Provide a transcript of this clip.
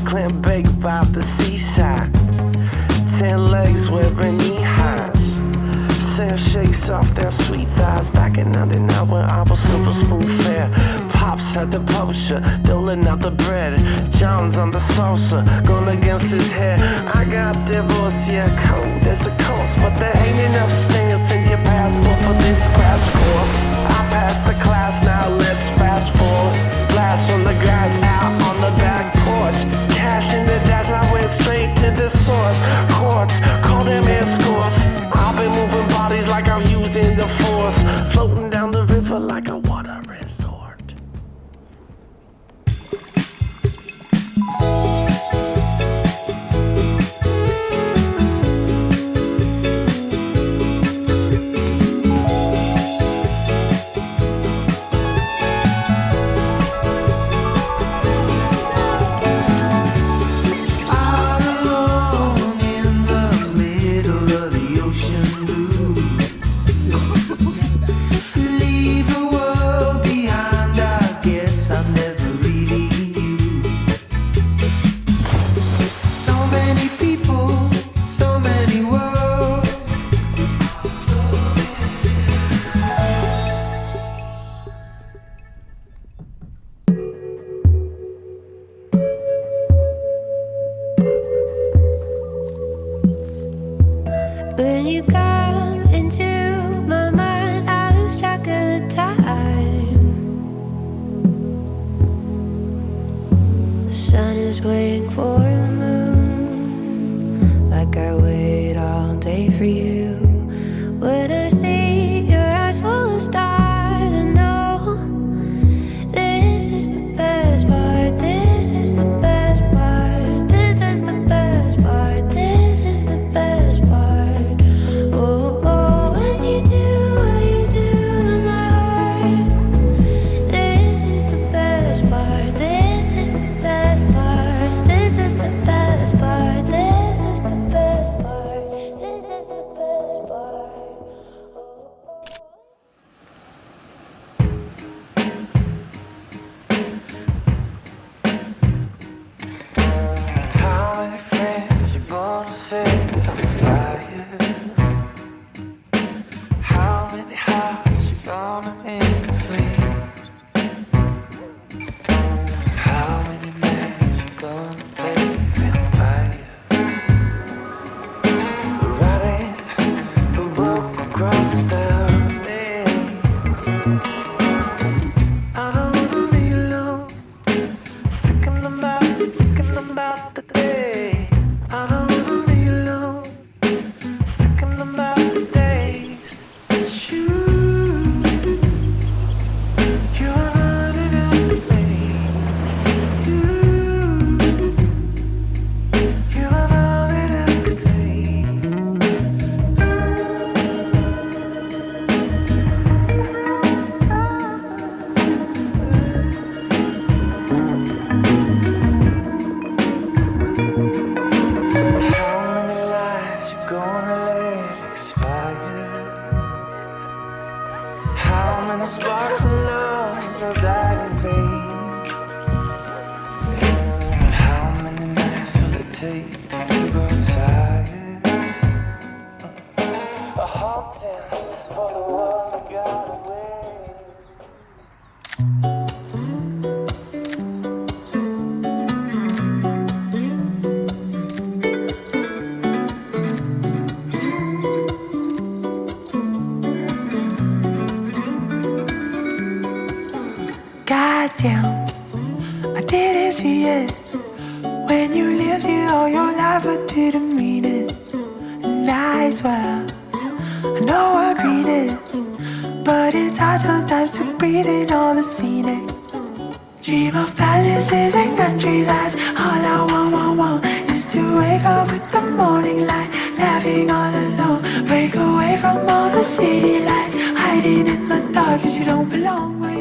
clam baked by the seaside. 10 legs wearing knee-highs. Sand shakes off their sweet thighs. Back in 99 when I was silver spoon fair. Pops had the poacher, doling out the bread. John's on the salsa, going against his head. I got divorced, yeah, cold as a course, but there ain't enough stamps in your passport for this crash course. I passed the class, now let's fast forward. Blast from the guys out on the back porch. Cash in the dash, I went straight to the source. Courts, call them escorts. I've been moving bodies like I'm using the force. Floating down the river like a water resort. When you come into my mind, I lose track of the time. The sun is waiting for the moon, like I wait all day for you. When I see your eyes full of stars, I know this is the best part. This is the best part. This is the best part. This is the best part. Goddamn, I didn't see it when you lived here all your life, but didn't mean it. And I swear, I know what green is, but it's hard sometimes to breathe in all the scenic. Dream of palaces and countrysides. All I want is to wake up with the morning light, laughing all alone, break away from all the city lights, hiding in the dark 'cause you don't belong where